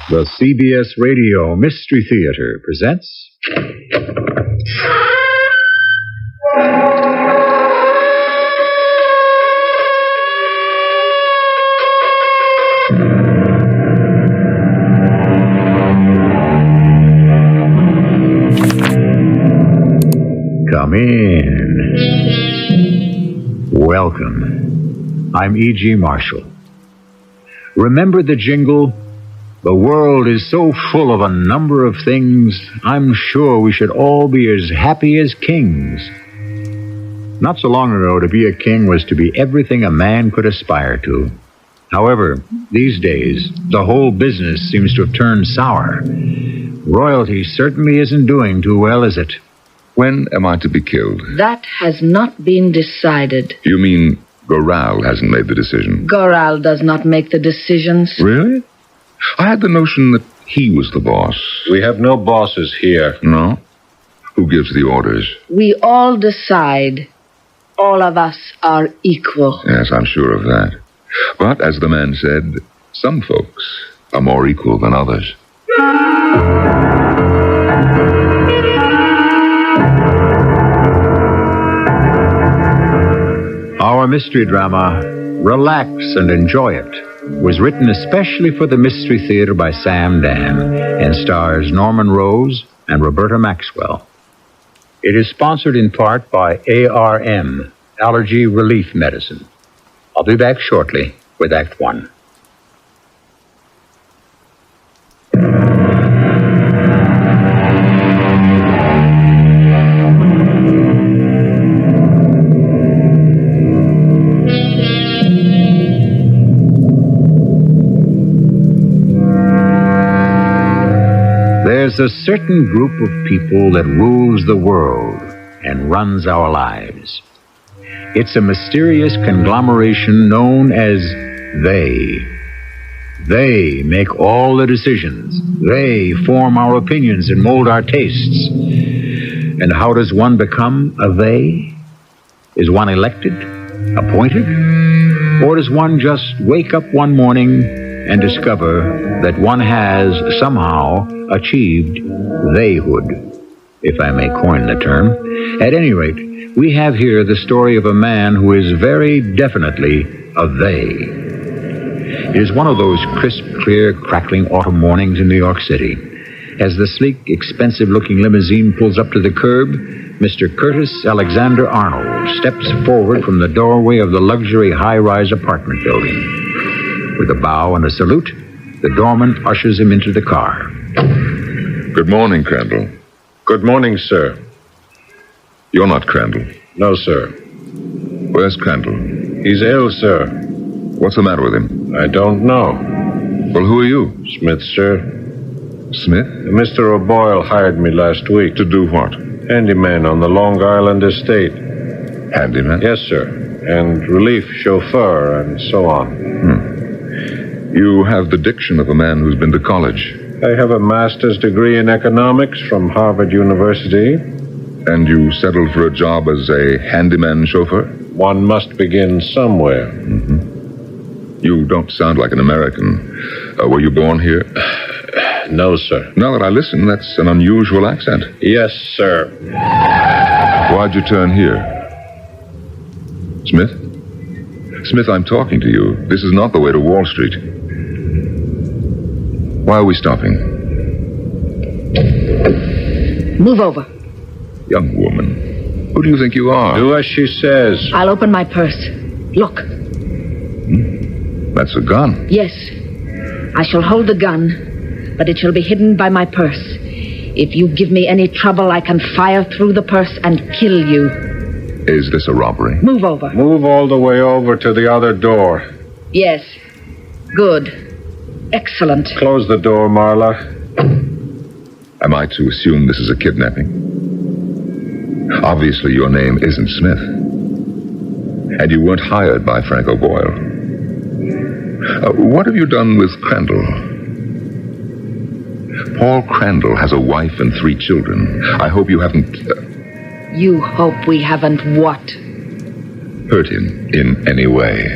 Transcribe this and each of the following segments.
The CBS Radio Mystery Theater presents... Come in. Welcome. I'm E.G. Marshall. Remember the jingle? The world is so full of a number of things, I'm sure we should all be as happy as kings. Not so long ago, to be a king was to be everything a man could aspire to. However, these days, the whole business seems to have turned sour. Royalty certainly isn't doing too well, is it? When am I to be killed? That has not been decided. You mean Goral hasn't made the decision? Goral does not make the decisions. Really? I had the notion that he was the boss. We have no bosses here. No? Who gives the orders? We all decide. All of us are equal. Yes, I'm sure of that. But, as the man said, some folks are more equal than others. Our mystery drama, Relax and Enjoy It, was written especially for the Mystery Theater by Sam Dan and stars Norman Rose and Roberta Maxwell. It is sponsored in part by ARM, Allergy Relief Medicine. I'll be back shortly with Act One. There's a certain group of people that rules the world and runs our lives. It's a mysterious conglomeration known as they. They make all the decisions. They form our opinions and mold our tastes. And how does one become a they? Is one elected, appointed? Or does one just wake up one morning and discover that one has somehow achieved theyhood, if I may coin the term? At any rate, we have here the story of a man who is very definitely a they. It is one of those crisp, clear, crackling autumn mornings in New York City. As the sleek, expensive-looking limousine pulls up to the curb, Mr. Curtis Alexander Arnold steps forward from the doorway of the luxury high-rise apartment building. With a bow and a salute, the doorman ushers him into the car. Good morning, Crandall. Good morning, sir. You're not Crandall. No, sir. Where's Crandall? He's ill, sir. What's the matter with him? I don't know. Well, who are you? Smith, sir. Smith? Mr. O'Boyle hired me last week. To do what? Handyman on the Long Island estate. Handyman? Yes, sir. And relief chauffeur and so on. You have the diction of a man who's been to college. I have a master's degree in economics from Harvard University. And you settled for a job as a handyman chauffeur? One must begin somewhere. You don't sound like an American. Were you born here? No, sir. Now that I listen, that's an unusual accent. Yes, sir. Why'd you turn here? Smith? Smith, I'm talking to you. This is not the way to Wall Street. Why are we stopping? Move over. Young woman, who do you think you are? Do as she says. I'll open my purse. Look. That's a gun. Yes. I shall hold the gun, but it shall be hidden by my purse. If you give me any trouble, I can fire through the purse and kill you. Is this a robbery? Move over. Move all the way over to the other door. Yes. Good. Excellent. Close the door, Marla. Am I to assume this is a kidnapping? Obviously, your name isn't Smith. And you weren't hired by Frank O'Boyle. What have you done with Crandall? Paul Crandall has a wife and 3 children. I hope you haven't... You hope we haven't what? Hurt him in any way.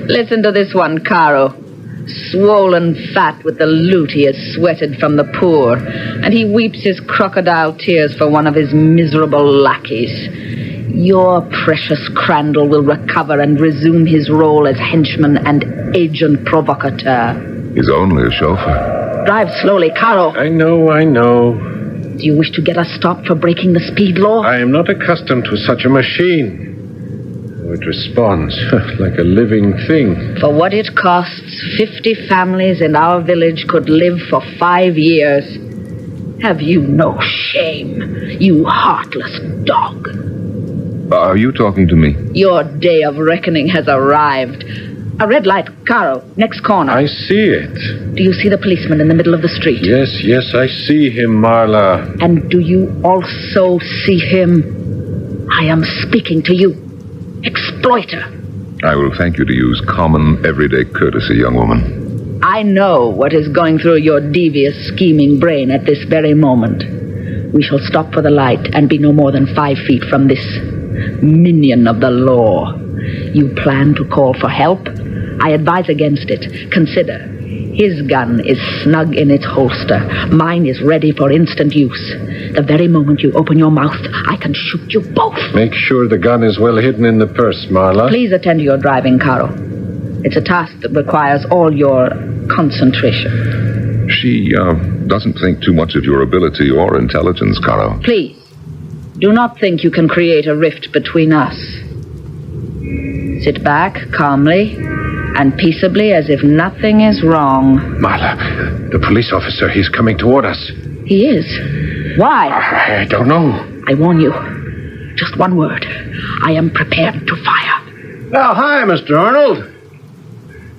Listen to this one, Caro. swollen fat with the loot he has sweated from the poor, and he weeps his crocodile tears for one of his miserable lackeys. Your precious Crandall will recover and resume his role as henchman and agent provocateur. He's only a chauffeur. Drive slowly, Caro. I know. Do you wish to get us stopped for breaking the speed law? I am not accustomed to such a machine. It responds like a living thing. For what it costs, 50 families in our village could live for 5 years. Have you no shame, you heartless dog? Are you talking to me? Your day of reckoning has arrived. A red light, Caro, next corner. I see it. Do you see the policeman in the middle of the street? Yes, I see him, Marla. And do you also see him? I am speaking to you. Exploiter. I will thank you to use common, everyday courtesy, young woman. I know what is going through your devious, scheming brain at this very moment. We shall stop for the light and be no more than 5 feet from this minion of the law. You plan to call for help? I advise against it. Consider, his gun is snug in its holster. Mine is ready for instant use. The very moment you open your mouth, I can shoot you both. Make sure the gun is well hidden in the purse, Marla. Please attend to your driving, Caro. It's a task that requires all your concentration. She doesn't think too much of your ability or intelligence, Caro. Please, do not think you can create a rift between us. Sit back calmly and peaceably as if nothing is wrong. Marla, the police officer, he's coming toward us. He is. Why? I don't know. I warn you. Just one word. I am prepared to fire. Oh, hi, Mr. Arnold.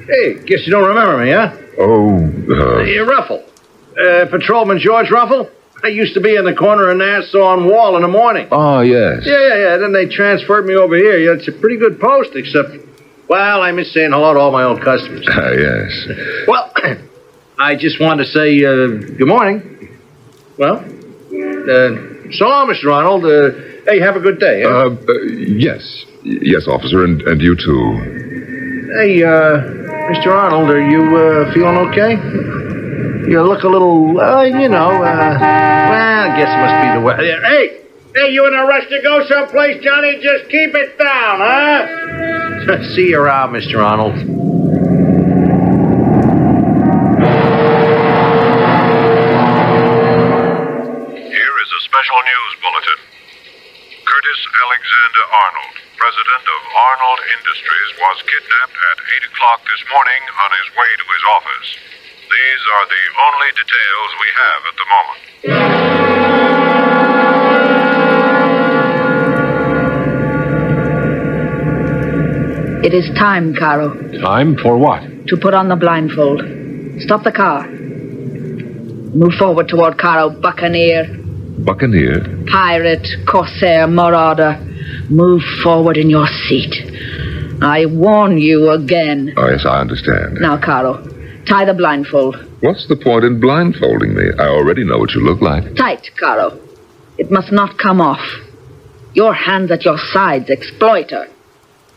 Hey, guess you don't remember me, huh? Oh, Ruffle. Patrolman George Ruffle. I used to be in the corner of Nassau on Wall in the morning. Oh, yes. Yeah. Then they transferred me over here. Yeah, it's a pretty good post, except, well, I miss saying hello to all my old customers. Yes. Well, I just wanted to say good morning. Well, so long, Mr. Arnold. Hey, have a good day. Huh? Yes. Yes, officer, and you too. Hey, Mr. Arnold, are you feeling okay? You look a little, well, I guess it must be the weather. Hey, you in a rush to go someplace, Johnny? Just keep it down, huh? See you around, Mr. Arnold. Here is a special news bulletin. Curtis Alexander Arnold, president of Arnold Industries, was kidnapped at 8 o'clock this morning on his way to his office. These are the only details we have at the moment. It is time, Caro. Time for what? To put on the blindfold. Stop the car. Move forward toward Caro, buccaneer. Buccaneer? Pirate, corsair, marauder. Move forward in your seat. I warn you again. Oh, yes, I understand. Now, Caro, tie the blindfold. What's the point in blindfolding me? I already know what you look like. Tight, Caro. It must not come off. Your hands at your sides, exploiter.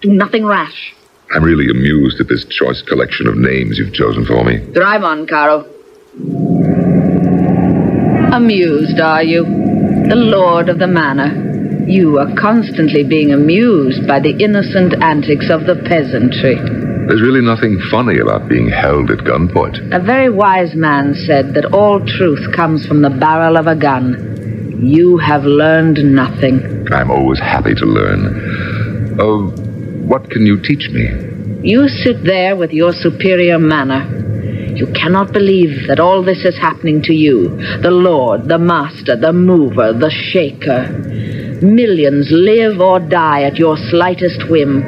Do nothing rash. I'm really amused at this choice collection of names you've chosen for me. Drive on, Caro. Amused, are you? The lord of the manor. You are constantly being amused by the innocent antics of the peasantry. There's really nothing funny about being held at gunpoint. A very wise man said that all truth comes from the barrel of a gun. You have learned nothing. I'm always happy to learn. Oh, what can you teach me? You sit there with your superior manner. You cannot believe that all this is happening to you. The lord, the master, the mover, the shaker. Millions live or die at your slightest whim.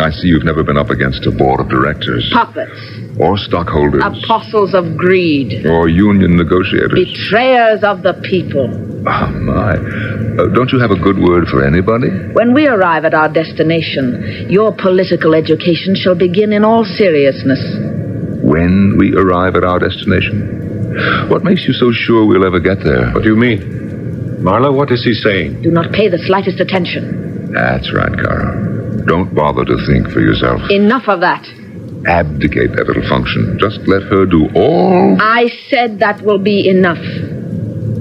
I see you've never been up against a board of directors. Puppets. Or stockholders. Apostles of greed. Or union negotiators. Betrayers of the people. Oh, my. Don't you have a good word for anybody? When we arrive at our destination, your political education shall begin in all seriousness. When we arrive at our destination? What makes you so sure we'll ever get there? What do you mean? Marla, what is he saying? Do not pay the slightest attention. That's right, Caro. Don't bother to think for yourself. Enough of that. abdicate that little function. Just let her do all... I said that will be enough.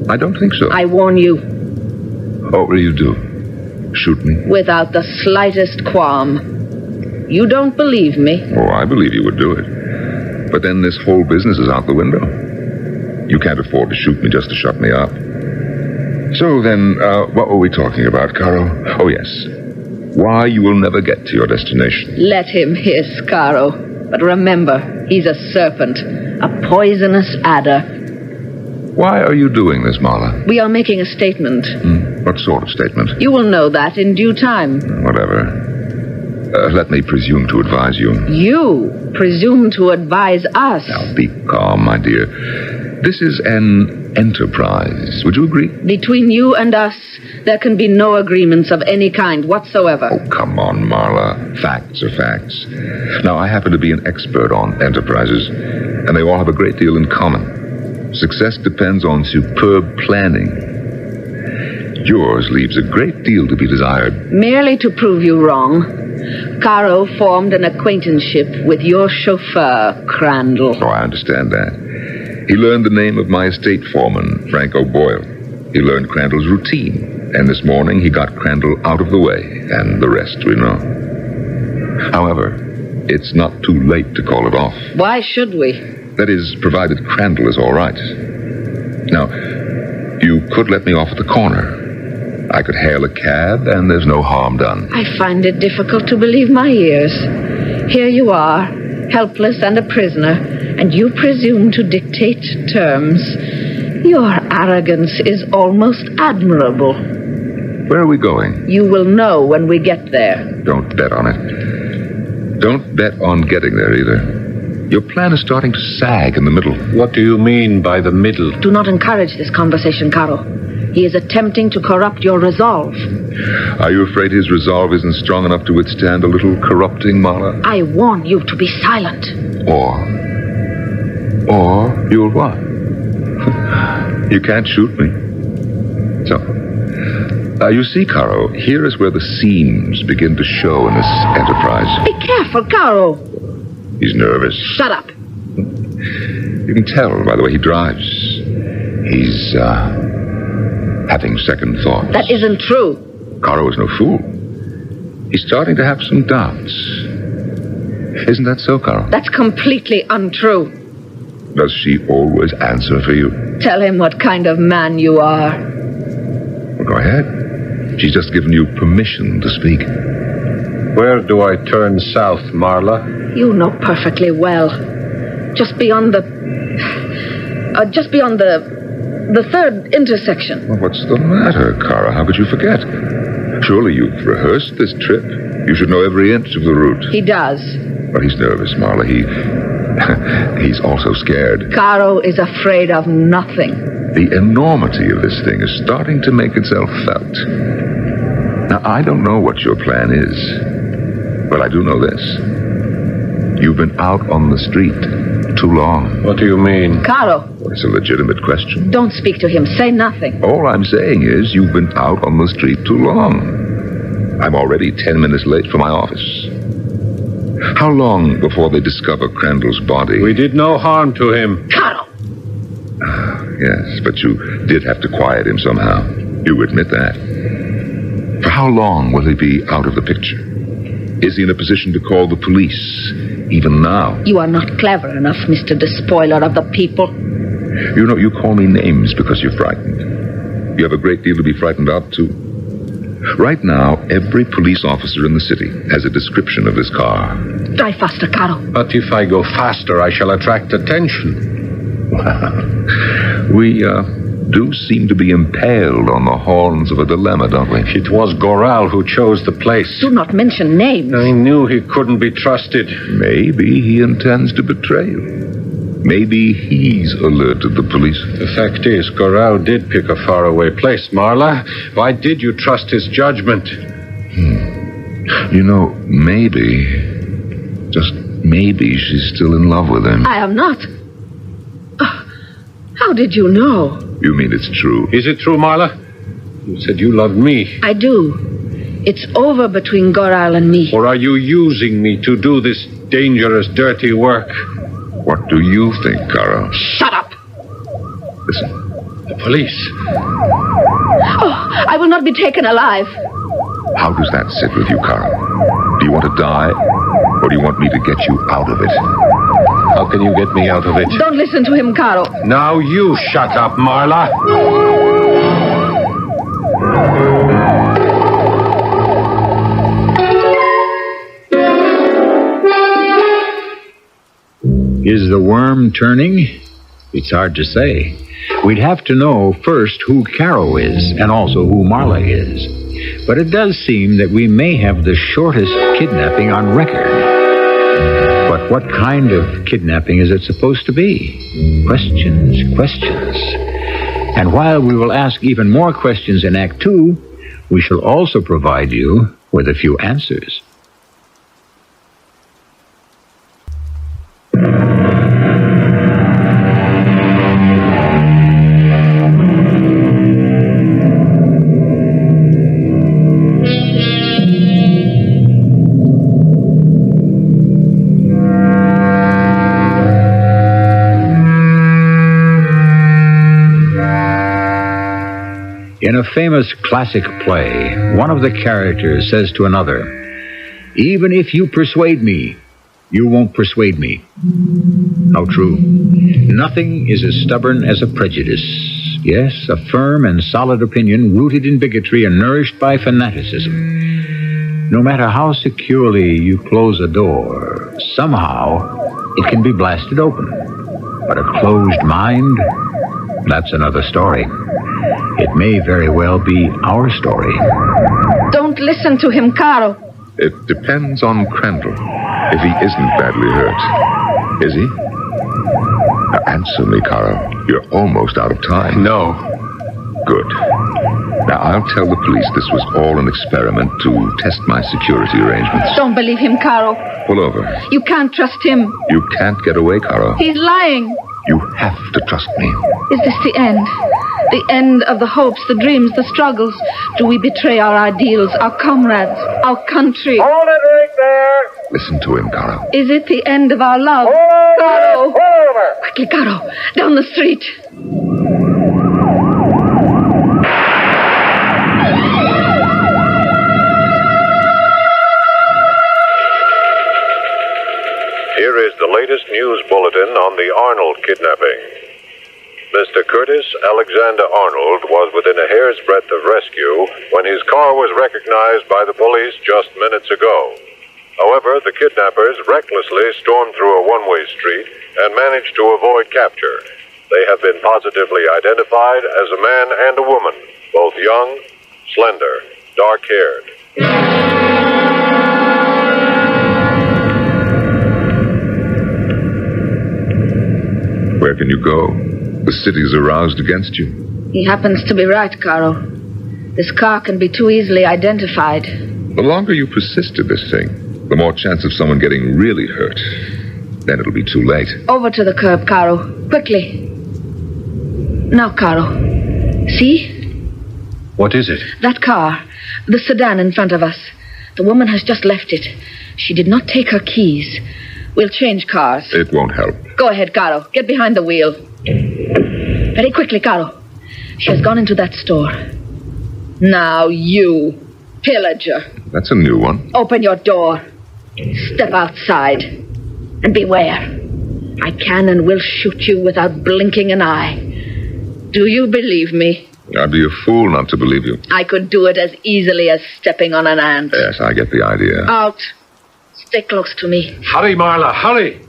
I don't think so. I warn you. What will you do? Shoot me? Without the slightest qualm. You don't believe me? Oh, I believe you would do it. But then this whole business is out the window. You can't afford to shoot me just to shut me up. So then, what were we talking about, Caro? Oh, yes. Why you will never get to your destination. Let him hiss, Caro. But remember, he's a serpent, a poisonous adder. Why are you doing this, Marla? We are making a statement. What sort of statement? You will know that in due time. Whatever. Let me presume to advise you. You presume to advise us. Now, be calm, my dear. This is an enterprise. Would you agree? Between you and us, there can be no agreements of any kind whatsoever. Oh, come on, Marla. Facts are facts. Now, I happen to be an expert on enterprises, and they all have a great deal in common. Success depends on superb planning. Yours leaves a great deal to be desired. Merely to prove you wrong, Caro formed an acquaintanceship with your chauffeur, Crandall. Oh, I understand that. He learned the name of my estate foreman, Frank O'Boyle. He learned Crandall's routine, and this morning he got Crandall out of the way, and the rest we know. However, it's not too late to call it off. Why should we? That is, provided Crandall is all right. Now, you could let me off at the corner. I could hail a cab, and there's no harm done. I find it difficult to believe my ears. Here you are, helpless and a prisoner, and you presume to dictate terms. Your arrogance is almost admirable. Where are we going? You will know when we get there. Don't bet on it. Don't bet on getting there, either. Your plan is starting to sag in the middle. What do you mean by the middle? Do not encourage this conversation, Caro. He is attempting to corrupt your resolve. Are you afraid his resolve isn't strong enough to withstand a little corrupting, Marla? I warn you to be silent. Or you'll what? You can't shoot me. So, you see, Caro, here is where the seams begin to show in this enterprise. Be careful, Caro. He's nervous. Shut up. You can tell by the way he drives. He's, having second thoughts. That isn't true. Caro is no fool. He's starting to have some doubts. Isn't that so, Caro? That's completely untrue. Does she always answer for you? Tell him what kind of man you are. Well, go ahead. She's just given you permission to speak. Where do I turn south, Marla? You know perfectly well. Just beyond the third intersection. Well, what's the matter, Caro? How could you forget? Surely you've rehearsed this trip. You should know every inch of the route. He does. Well, he's nervous, Marla. He's also scared. Caro is afraid of nothing. The enormity of this thing is starting to make itself felt. Now, I don't know what your plan is, but I do know this. You've been out on the street too long. What do you mean? Caro. Well, it's a legitimate question. Don't speak to him. Say nothing. All I'm saying is you've been out on the street too long. I'm already 10 minutes late for my office. How long before they discover Crandall's body? We did no harm to him. Caro! Yes, but you did have to quiet him somehow. You admit that. For how long will he be out of the picture? Is he in a position to call the police, even now? You are not clever enough, Mr. Despoiler of the people. You know, you call me names because you're frightened. You have a great deal to be frightened of, too. Right now, every police officer in the city has a description of this car. Drive faster, Caro. But if I go faster, I shall attract attention. We do seem to be impaled on the horns of a dilemma, don't we? It was Goral who chose the place. Do not mention names. I knew he couldn't be trusted. Maybe he intends to betray you. Maybe he's alerted the police. The fact is, Goral did pick a faraway place, Marla. Why did you trust his judgment? You know, maybe, just maybe she's still in love with him. I am not. How did you know? You mean it's true? Is it true, Marla? You said you loved me. I do. It's over between Goral and me. Or are you using me to do this dangerous, dirty work. What do you think, Caro? Shut up! Listen. The police. Oh, I will not be taken alive. How does that sit with you, Caro? Do you want to die, or do you want me to get you out of it? How can you get me out of it? Don't listen to him, Caro. Now you shut up, Marla. Is the worm turning? It's hard to say. We'd have to know first who Caro is and also who Marla is. But it does seem that we may have the shortest kidnapping on record. But what kind of kidnapping is it supposed to be? Questions. And while we will ask even more questions in Act 2, we shall also provide you with a few answers. In a famous classic play, one of the characters says to another, "Even if you persuade me, you won't persuade me." How true. Nothing is as stubborn as a prejudice. Yes, a firm and solid opinion rooted in bigotry and nourished by fanaticism. No matter how securely you close a door, somehow it can be blasted open. But a closed mind, that's another story. It may very well be our story. Don't listen to him, Caro. It depends on Crandall, if he isn't badly hurt. Is he? Now answer me, Caro. You're almost out of time. No. Good. Now, I'll tell the police this was all an experiment to test my security arrangements. Don't believe him, Caro. Pull over. You can't trust him. You can't get away, Caro. He's lying. You have to trust me. Is this the end? The end of the hopes, the dreams, the struggles? Do we betray our ideals, our comrades, our country? Hold it right there. Listen to him, Caro. Is it the end of our love? Caro! Pull over. Quickly, Caro. Down the street. Here is the latest news bulletin on the Arnold kidnapping. Mr. Curtis Alexander Arnold was within a hair's breadth of rescue when his car was recognized by the police just minutes ago. However, the kidnappers recklessly stormed through a one-way street and managed to avoid capture. They have been positively identified as a man and a woman, both young, slender, dark-haired. Where can you go? The city's aroused against you. He happens to be right, Caro. This car can be too easily identified. The longer you persist in this thing, the more chance of someone getting really hurt. Then it'll be too late. Over to the curb, Caro. Quickly. Now, Caro. See? What is it? That car. The sedan in front of us. The woman has just left it. She did not take her keys. We'll change cars. It won't help. Go ahead, Caro. Get behind the wheel. Very quickly, Caro. She has gone into that store. Now you, pillager. That's a new one. Open your door. Step outside. And beware. I can and will shoot you without blinking an eye. Do you believe me? I'd be a fool not to believe you. I could do it as easily as stepping on an ant. Yes, I get the idea. Out. Stay close to me. Hurry, Marla, hurry!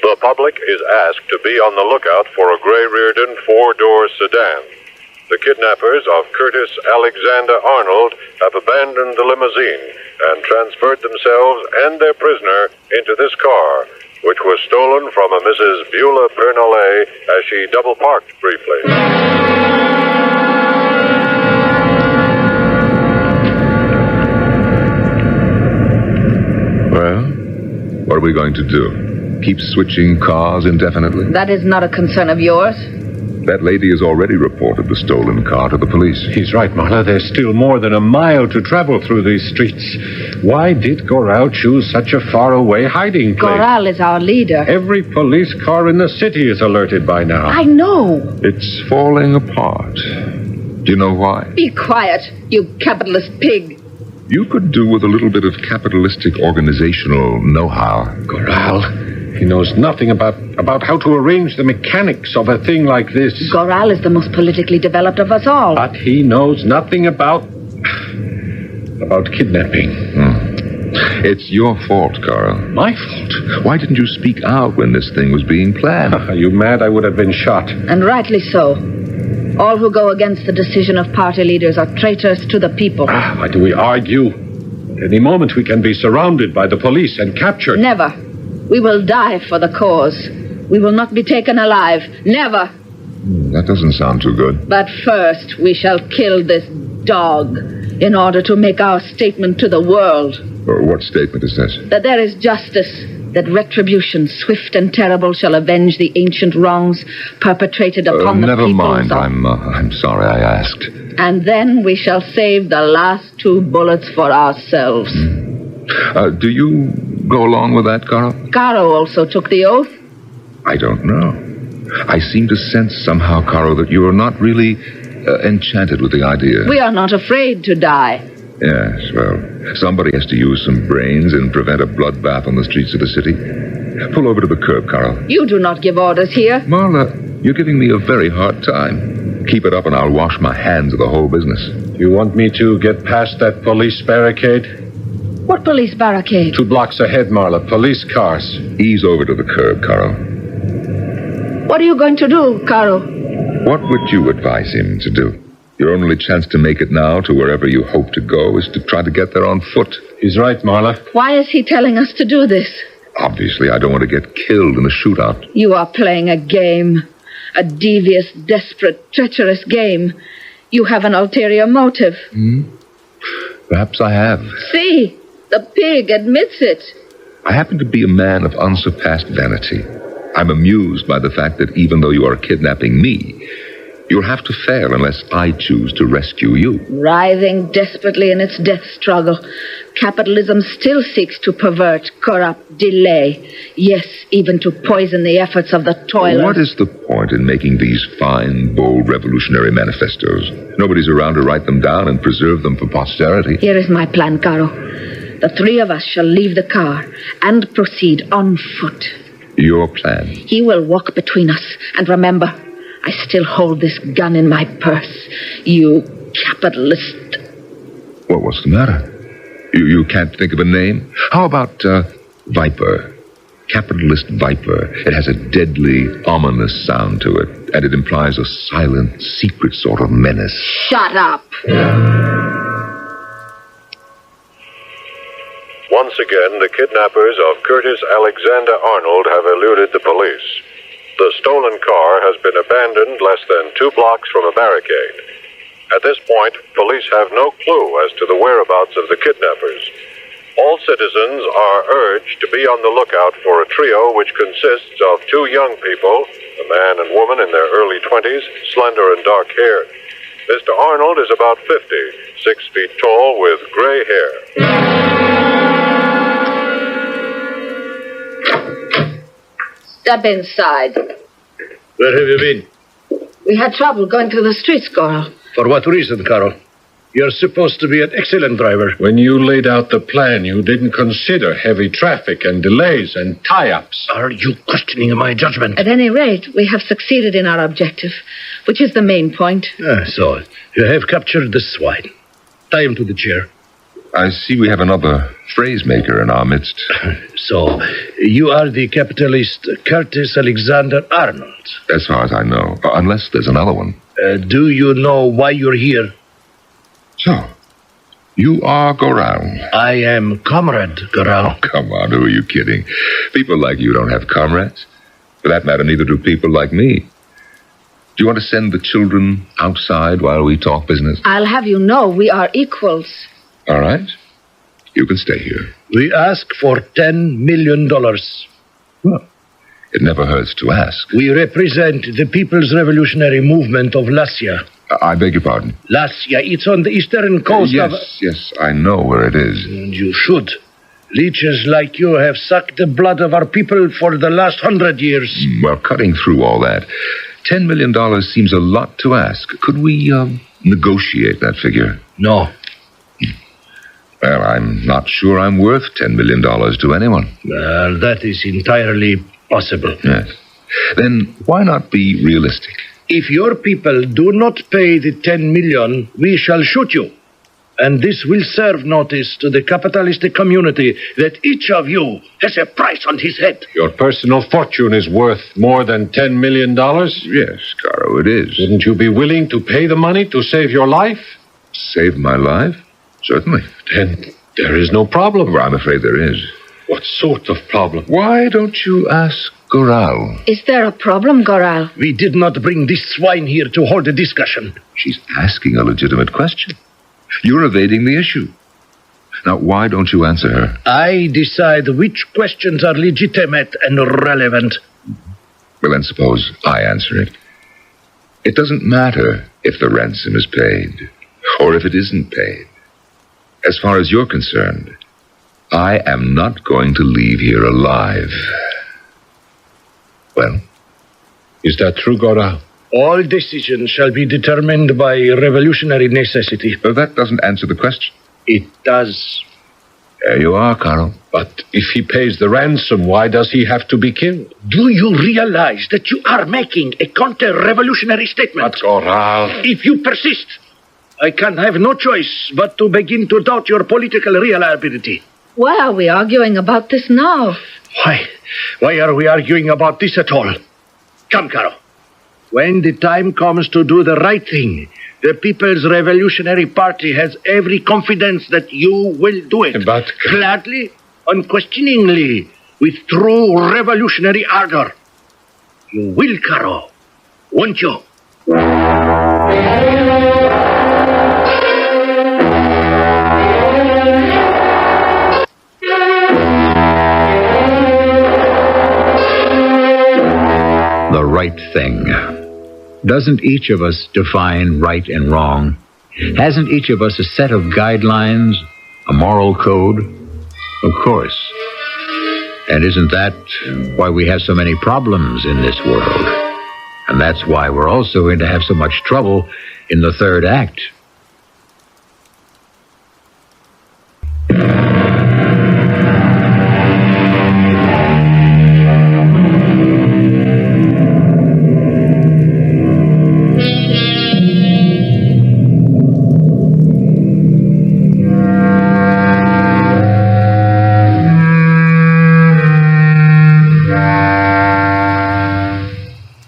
The public is asked to be on the lookout for a gray Reardon four-door sedan. The kidnappers of Curtis Alexander Arnold have abandoned the limousine and transferred themselves and their prisoner into this car, which was stolen from a Mrs. Beulah Bernolet as she double-parked briefly. Well, what are we going to do? Keep switching cars indefinitely? That is not a concern of yours. That lady has already reported the stolen car to the police. He's right, Marla. There's still more than a mile to travel through these streets. Why did Goral choose such a faraway hiding place? Goral is our leader. Every police car in the city is alerted by now. I know. It's falling apart. Do you know why? Be quiet, you capitalist pig. You could do with a little bit of capitalistic organizational know-how. Goral, he knows nothing about how to arrange the mechanics of a thing like this. Goral is the most politically developed of us all. But he knows nothing about kidnapping. It's your fault, Carl. My fault? Why didn't you speak out when this thing was being planned? Are you mad? I would have been shot. And rightly so. All who go against the decision of party leaders are traitors to the people. Why do we argue? At any moment we can be surrounded by the police and captured. Never. We will die for the cause. We will not be taken alive. Never. That doesn't sound too good. But first, we shall kill this dog in order to make our statement to the world. What statement is this? That there is justice, that retribution, swift and terrible, shall avenge the ancient wrongs perpetrated upon the never peoples mind. of... I'm sorry I asked. And then we shall save the last 2 bullets for ourselves. Do you go along with that, Carl? Caro also took the oath. I don't know. I seem to sense somehow, Caro, that you are not really enchanted with the idea. We are not afraid to die. Yes, well, somebody has to use some brains and prevent a bloodbath on the streets of the city. Pull over to the curb, Carl. You do not give orders here. Marla, you're giving me a very hard time. Keep it up and I'll wash my hands of the whole business. You want me to get past that police barricade? What police barricade? 2 blocks ahead, Marla. Police cars. Ease over to the curb, Carl. What are you going to do, Caro? What would you advise him to do? Your only chance to make it now to wherever you hope to go is to try to get there on foot. He's right, Marla. Why is he telling us to do this? Obviously, I don't want to get killed in a shootout. You are playing a game. A devious, desperate, treacherous game. You have an ulterior motive. Perhaps I have. See, the pig admits it. I happen to be a man of unsurpassed vanity. I'm amused by the fact that even though you are kidnapping me, you'll have to fail unless I choose to rescue you. Writhing desperately in its death struggle, capitalism still seeks to pervert, corrupt, delay, yes, even to poison the efforts of the toilers. What is the point in making these fine, bold, revolutionary manifestos? Nobody's around to write them down and preserve them for posterity. Here is my plan, Caro. The 3 of us shall leave the car and proceed on foot. Your plan? He will walk between us. And remember, I still hold this gun in my purse. You capitalist. Well, what's the matter? You can't think of a name? How about Viper? Capitalist Viper. It has a deadly, ominous sound to it, and it implies a silent, secret sort of menace. Shut up! Once again, the kidnappers of Curtis Alexander Arnold have eluded the police. The stolen car has been abandoned less than 2 blocks from a barricade. At this point, police have no clue as to the whereabouts of the kidnappers. All citizens are urged to be on the lookout for a trio which consists of 2 young people, a man and woman in their early 20s, slender and dark-haired. Mr. Arnold is about 50, 6 feet tall with gray hair. Step inside. Where have you been? We had trouble going through the streets, Goro. For what reason, Carol? You're supposed to be an excellent driver. When you laid out the plan, you didn't consider heavy traffic and delays and tie-ups. Are you questioning my judgment? At any rate, we have succeeded in our objective, which is the main point. So, you have captured the swine. Tie him to the chair. I see we have another phrase maker in our midst. So, you are the capitalist Curtis Alexander Arnold. As far as I know, unless there's another one. Do you know why you're here? So, you are Goral. I am Comrade Goral. Oh, come on, who are you kidding? People like you don't have comrades. For that matter, neither do people like me. Do you want to send the children outside while we talk business? I'll have you know we are equals. All right. You can stay here. We ask for $10 million. Well, It never hurts to ask. We represent the People's Revolutionary Movement of Lassia. I beg your pardon? Lassia, it's on the eastern coast of... Yes, I know where it is. And you should. Leeches like you have sucked the blood of our people for the last 100 years. Well, cutting through all that, $10 million seems a lot to ask. Could we negotiate that figure? No. Well, I'm not sure I'm worth $10 million to anyone. Well, that is entirely possible. Yes. Then why not be realistic? If your people do not pay the 10 million, we shall shoot you. And this will serve notice to the capitalistic community that each of you has a price on his head. Your personal fortune is worth more than $10 million? Yes, Caro, it is. Wouldn't you be willing to pay the money to save your life? Save my life? Certainly. Then there is no problem. Well, I'm afraid there is. What sort of problem? Why don't you ask Goral? Is there a problem, Goral? We did not bring this swine here to hold a discussion. She's asking a legitimate question. You're evading the issue. Now, why don't you answer her? I decide which questions are legitimate and relevant. Well, then suppose I answer it. It doesn't matter if the ransom is paid or if it isn't paid. As far as you're concerned, I am not going to leave here alive. Well? Is that true, Goral? All decisions shall be determined by revolutionary necessity. But that doesn't answer the question. It does. There you are, Carl. But if he pays the ransom, why does he have to be killed? Do you realize that you are making a counter-revolutionary statement? But, Goral... If you persist, I can have no choice but to begin to doubt your political reliability. Why are we arguing about this now? Why? Why are we arguing about this at all? Come, Caro. When the time comes to do the right thing, the People's Revolutionary Party has every confidence that you will do it. But... Gladly, unquestioningly, with true revolutionary ardor. You will, Caro, won't you? The right thing. Doesn't each of us define right and wrong? Hasn't each of us a set of guidelines, a moral code? Of course. And isn't that why we have so many problems in this world? And that's why we're also going to have so much trouble in the third act.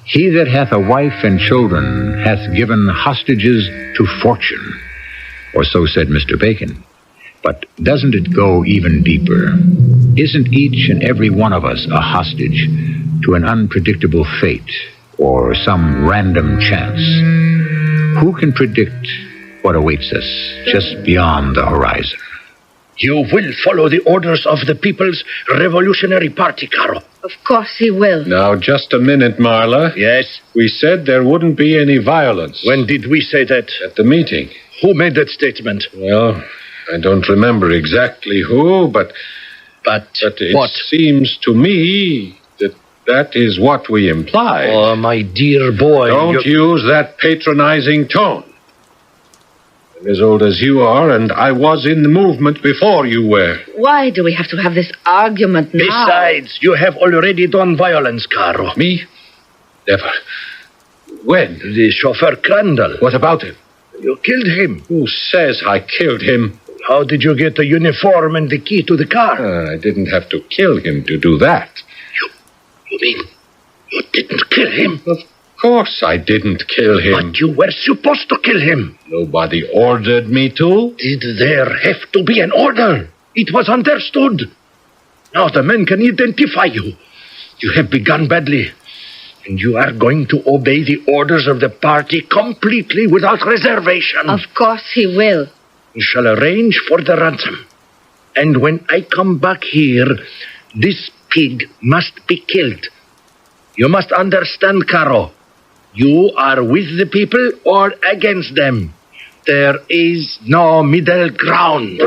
He that hath a wife and children hath given hostages to fortune, or so said Mr. Bacon. But doesn't it go even deeper? Isn't each and every one of us a hostage to an unpredictable fate or some random chance? Who can predict what awaits us just beyond the horizon? You will follow the orders of the People's Revolutionary Party, Caro. Of course he will. Now, just a minute, Marla. Yes? We said there wouldn't be any violence. When did we say that? At the meeting. Who made that statement? Well, I don't remember exactly who, but it what? seems to me that is what we imply. Oh, my dear boy. Don't use that patronizing tone. I'm as old as you are, and I was in the movement before you were. Why do we have to have this argument now? Besides, you have already done violence, Caro. Me? Never. When? The chauffeur Crandall. What about him? You killed him. Who says I killed him? How did you get the uniform and the key to the car? I didn't have to kill him to do that. You mean you didn't kill him? Of course I didn't kill him. But you were supposed to kill him. Nobody ordered me to. Did there have to be an order? It was understood. Now the men can identify you. You have begun badly. And you are going to obey the orders of the party completely without reservation. Of course he will. We shall arrange for the ransom. And when I come back here, this pig must be killed. You must understand, Caro. You are with the people or against them. There is no middle ground.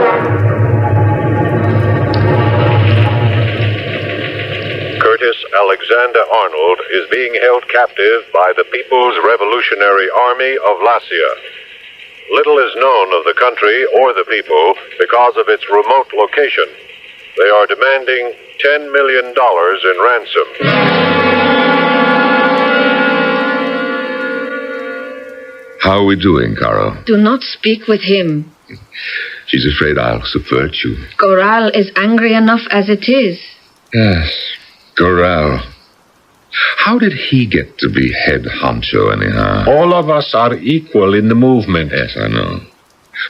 Curtis Alexander Arnold is being held captive by the People's Revolutionary Army of Lacia. Little is known of the country or the people because of its remote location. They are demanding $10 million in ransom. How are we doing, Caro? Do not speak with him. She's afraid I'll subvert you. Goral is angry enough as it is. Yes, Goral. How did he get to be head honcho, anyhow? All of us are equal in the movement. Yes, I know.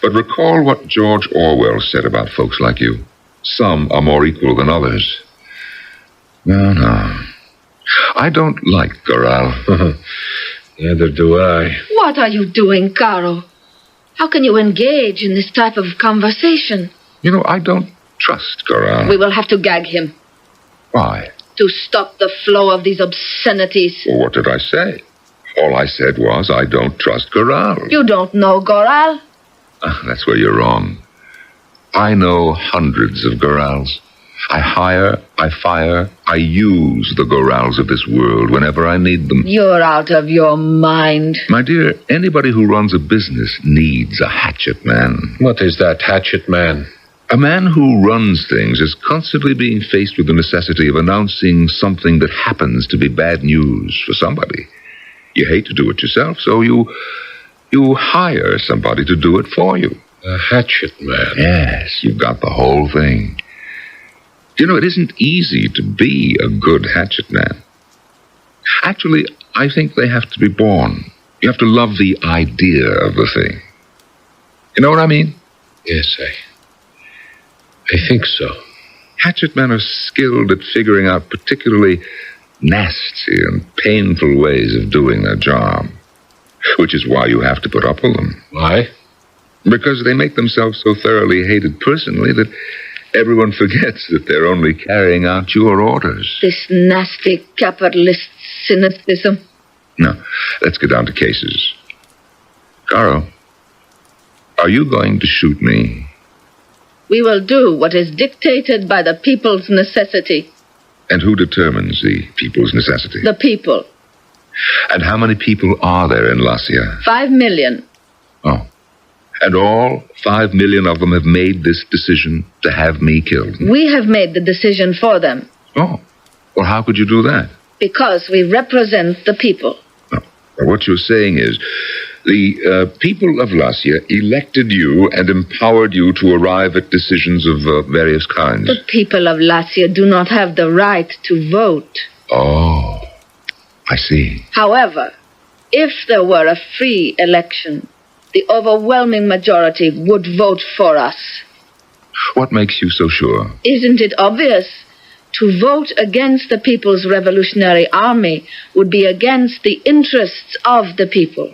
But recall what George Orwell said about folks like you. Some are more equal than others. No. I don't like Goral. Neither do I. What are you doing, Caro? How can you engage in this type of conversation? You know, I don't trust Goral. We will have to gag him. Why? To stop the flow of these obscenities. Well, what did I say? All I said was I don't trust Goral. You don't know Goral? That's where you're wrong. I know hundreds of Gorals. I hire, I fire, I use the Gorals of this world whenever I need them. You're out of your mind. My dear, anybody who runs a business needs a hatchet man. What is that hatchet man? A man who runs things is constantly being faced with the necessity of announcing something that happens to be bad news for somebody. You hate to do it yourself, so you hire somebody to do it for you. A hatchet man? Yes, you've got the whole thing. You know, it isn't easy to be a good hatchet man. Actually, I think they have to be born. You have to love the idea of the thing. You know what I mean? Yes, I think so. Hatchet men are skilled at figuring out particularly nasty and painful ways of doing their job, which is why you have to put up with them. Why? Because they make themselves so thoroughly hated personally that everyone forgets that they're only carrying out your orders. This nasty capitalist cynicism. Now, let's get down to cases. Caro, are you going to shoot me? We will do what is dictated by the people's necessity. And who determines the people's necessity? The people. And how many people are there in Lacia? 5 million. Oh. And all 5 million of them have made this decision to have me killed. We have made the decision for them. Oh. Well, how could you do that? Because we represent the people. Oh. Well, what you're saying is the people of Lacia elected you and empowered you to arrive at decisions of various kinds. The people of Lacia do not have the right to vote. Oh. I see. However, if there were a free election, the overwhelming majority would vote for us. What makes you so sure? Isn't it obvious? To vote against the People's Revolutionary Army would be against the interests of the people.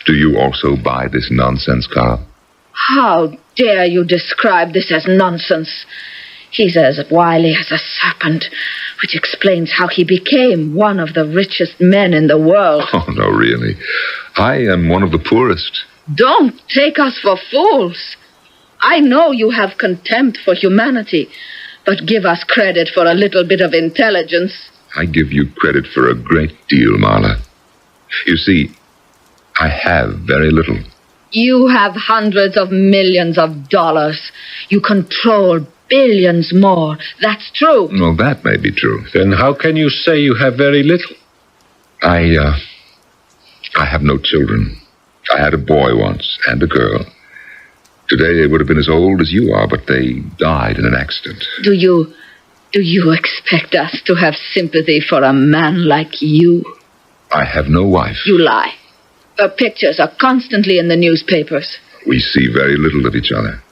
Do you also buy this nonsense, Carl? How dare you describe this as nonsense? He's as wily as a serpent, which explains how he became one of the richest men in the world. Oh, no, really. I am one of the poorest. Don't take us for fools. I know you have contempt for humanity, but give us credit for a little bit of intelligence. I give you credit for a great deal, Marla. You see, I have very little. You have hundreds of millions of dollars. You control billions more. That's true. Well, that may be true. Then how can you say you have very little? I have no children. I had a boy once and a girl. Today they would have been as old as you are, but they died in an accident. Do you expect us to have sympathy for a man like you? I have no wife. You lie. Her pictures are constantly in the newspapers. We see very little of each other.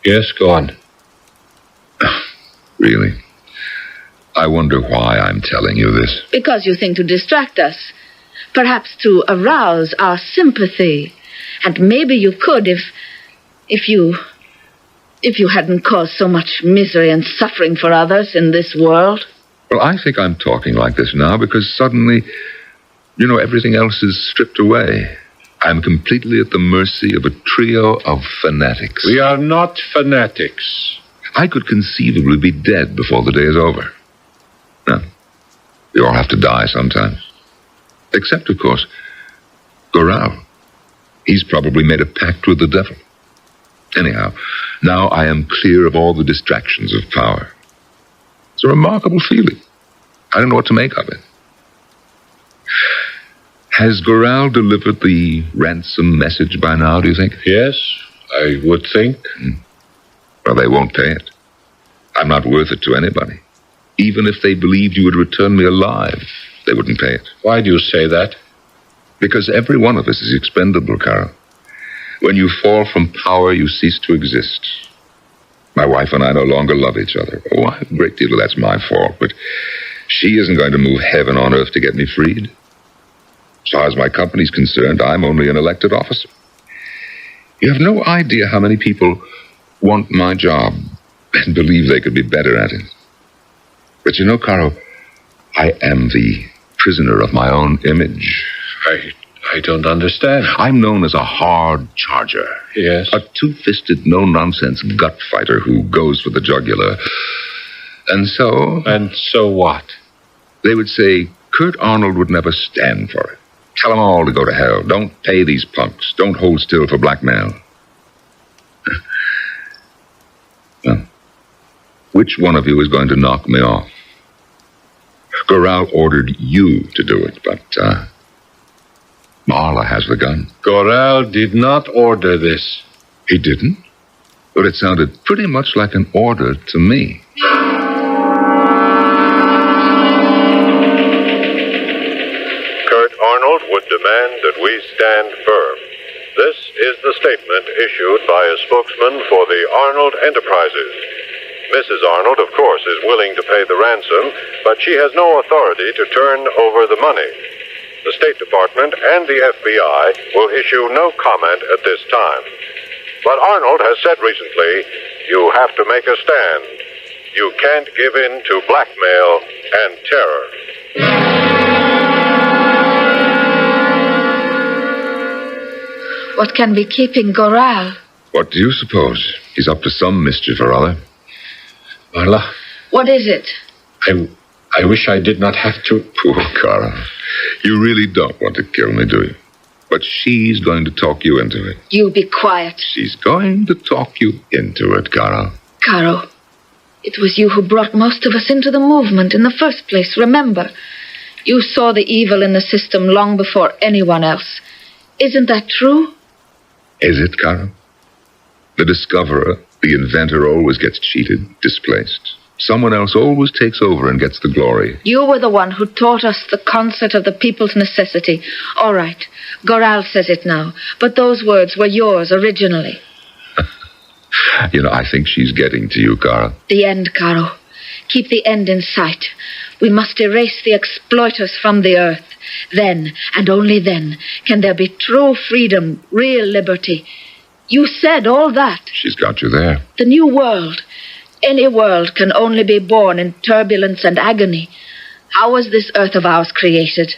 Yes, go on. Really? I wonder why I'm telling you this. Because you think to distract us. Perhaps to arouse our sympathy. And maybe you could if you hadn't caused so much misery and suffering for others in this world. Well, I think I'm talking like this now because suddenly, everything else is stripped away. I'm completely at the mercy of a trio of fanatics. We are not fanatics. I could conceivably be dead before the day is over. No, we all have to die sometimes. Except, of course, Goral. He's probably made a pact with the devil. Anyhow, now I am clear of all the distractions of power. It's a remarkable feeling. I don't know what to make of it. Has Goral delivered the ransom message by now, do you think? Yes, I would think. Well, they won't pay it. I'm not worth it to anybody. Even if they believed you would return me alive, they wouldn't pay it. Why do you say that? Because every one of us is expendable, Carol. When you fall from power, you cease to exist. My wife and I no longer love each other. Oh, a great deal of that's my fault, but she isn't going to move heaven on earth to get me freed. As far as my company's concerned, I'm only an elected officer. You have no idea how many people want my job and believe they could be better at it. But Caro, I am the prisoner of my own image. I don't understand. I'm known as a hard charger. Yes. A two-fisted, no-nonsense gut fighter who goes for the jugular. And so... And so what? They would say, Kurt Arnold would never stand for it. Tell them all to go to hell. Don't pay these punks. Don't hold still for blackmail. Well, which one of you is going to knock me off? Goral ordered you to do it, but, Marla has the gun. Goral did not order this. He didn't? But it sounded pretty much like an order to me. Kurt Arnold would demand that we stand firm. This is the statement issued by a spokesman for the Arnold Enterprises. Mrs. Arnold, of course, is willing to pay the ransom, but she has no authority to turn over the money. The State Department and the FBI will issue no comment at this time. But Arnold has said recently, you have to make a stand. You can't give in to blackmail and terror. What can be keeping Goral? What do you suppose? He's up to some mischief or other. Marla. What is it? I wish I did not have to... Poor Cara. You really don't want to kill me, do you? But she's going to talk you into it. You be quiet. She's going to talk you into it, Cara. Caro, it was you who brought most of us into the movement in the first place, remember? You saw the evil in the system long before anyone else. Isn't that true? Is it, Cara? The discoverer, the inventor, always gets cheated, displaced. Someone else always takes over and gets the glory. You were the one who taught us the concert of the people's necessity. All right, Goral says it now, but those words were yours originally. I think she's getting to you, Cara. The end, Caro. Keep the end in sight. We must erase the exploiters from the earth. Then, and only then, can there be true freedom, real liberty. You said all that. She's got you there. The new world. Any world can only be born in turbulence and agony. How was this earth of ours created?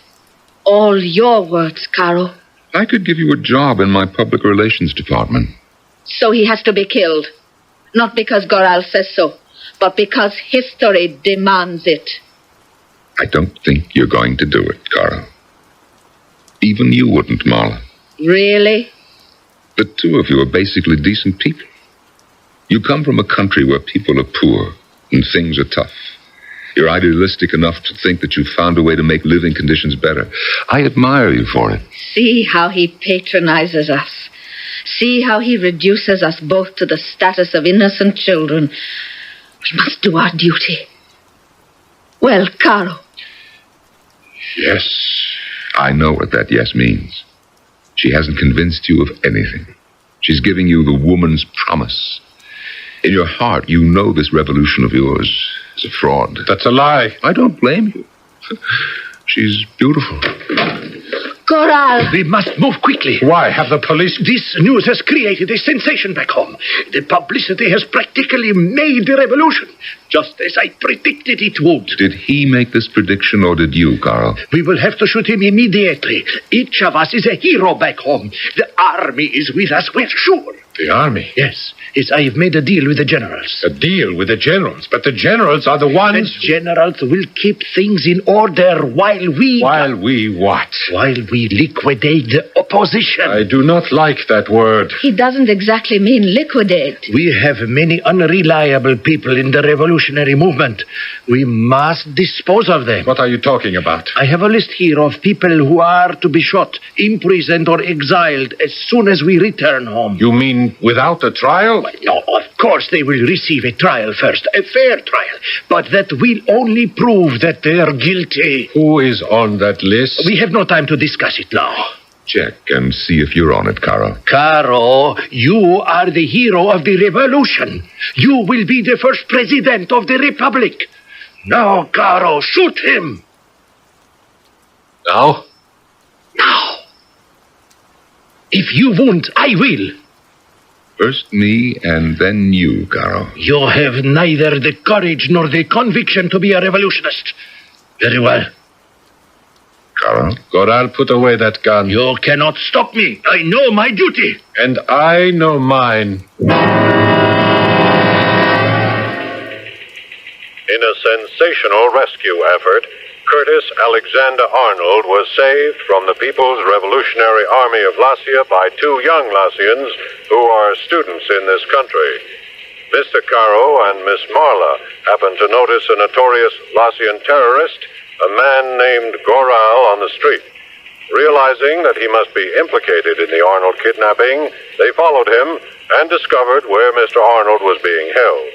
All your words, Caro. I could give you a job in my public relations department. So he has to be killed. Not because Goral says so, but because history demands it. I don't think you're going to do it, Cara. Even you wouldn't, Marla. Really? The two of you are basically decent people. You come from a country where people are poor and things are tough. You're idealistic enough to think that you've found a way to make living conditions better. I admire you for it. See how he patronizes us. See how he reduces us both to the status of innocent children. We must do our duty. Well, Caro. Yes. I know what that yes means. She hasn't convinced you of anything. She's giving you the woman's promise. In your heart, you know this revolution of yours is a fraud. That's a lie. I don't blame you. She's beautiful. Goral! We must move quickly. Why? Have the police... This news has created a sensation back home. The publicity has practically made the revolution, just as I predicted it would. Did he make this prediction, or did you, Carl? We will have to shoot him immediately. Each of us is a hero back home. The army is with us, we're sure. The army? Yes, I have made a deal with the generals. A deal with the generals? But the generals are the ones... The generals will keep things in order while we... While we what? While we liquidate the opposition. I do not like that word. He doesn't exactly mean liquidate. We have many unreliable people in the revolutionary movement. We must dispose of them. What are you talking about? I have a list here of people who are to be shot, imprisoned, or exiled as soon as we return home. You mean without a trial? No, of course they will receive a trial first, a fair trial. But that will only prove that they are guilty. Who is on that list? We have no time to discuss it now. Check and see if you're on it, Carl. Caro, you are the hero of the revolution. You will be the first president of the republic. Now, Caro, shoot him. Now? Now. If you won't, I will. First me, and then you, Carl. You have neither the courage nor the conviction to be a revolutionist. Very well. Carl? Goral, put away that gun. You cannot stop me. I know my duty. And I know mine. In a sensational rescue effort, Curtis Alexander Arnold was saved from the People's Revolutionary Army of Lacia by two young Lacians who are students in this country. Mr. Caro and Miss Marla happened to notice a notorious Lacian terrorist, a man named Goral, on the street. Realizing that he must be implicated in the Arnold kidnapping, they followed him and discovered where Mr. Arnold was being held.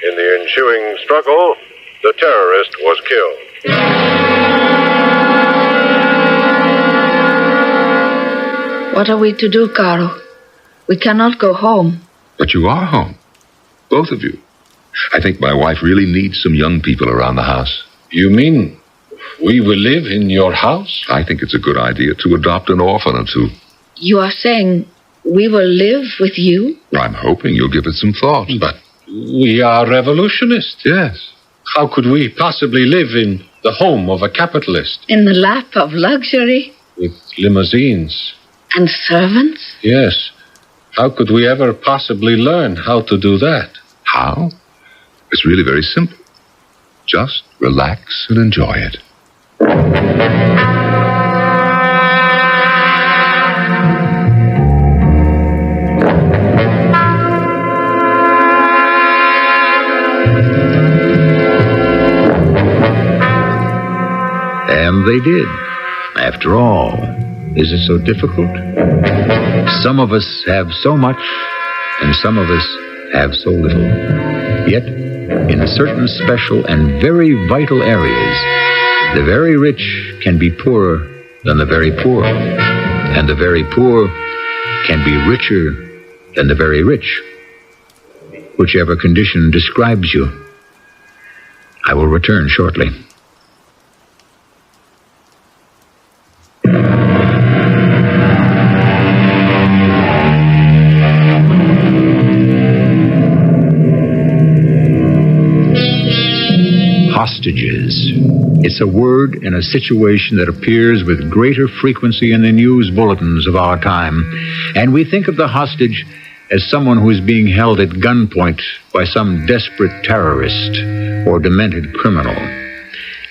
In the ensuing struggle, the terrorist was killed. What are we to do, Caro? We cannot go home. But you are home. Both of you. I think my wife really needs some young people around the house. You mean we will live in your house? I think it's a good idea to adopt an orphan or two. You are saying we will live with you? I'm hoping you'll give it some thought. But we are revolutionists. Yes. How could we possibly live in the home of a capitalist? In the lap of luxury? With limousines. And servants? Yes. How could we ever possibly learn how to do that? How? It's really very simple. Just relax and enjoy it. And they did. After all, is it so difficult? Some of us have so much, and some of us have so little. Yet, in certain special and very vital areas, the very rich can be poorer than the very poor, and the very poor can be richer than the very rich. Whichever condition describes you. I will return shortly. Hostages. It's a word in a situation that appears with greater frequency in the news bulletins of our time, and we think of the hostage as someone who is being held at gunpoint by some desperate terrorist or demented criminal.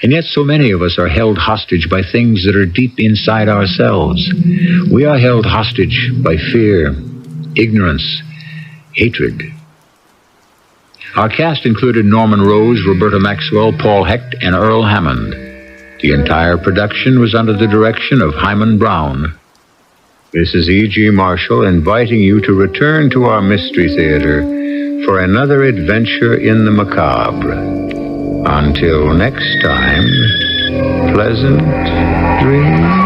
And yet so many of us are held hostage by things that are deep inside ourselves. We are held hostage by fear, ignorance, hatred. Our cast included Norman Rose, Roberta Maxwell, Paul Hecht, and Earl Hammond. The entire production was under the direction of Hyman Brown. This is E.G. Marshall inviting you to return to our Mystery Theater for another adventure in the macabre. Until next time, pleasant dreams.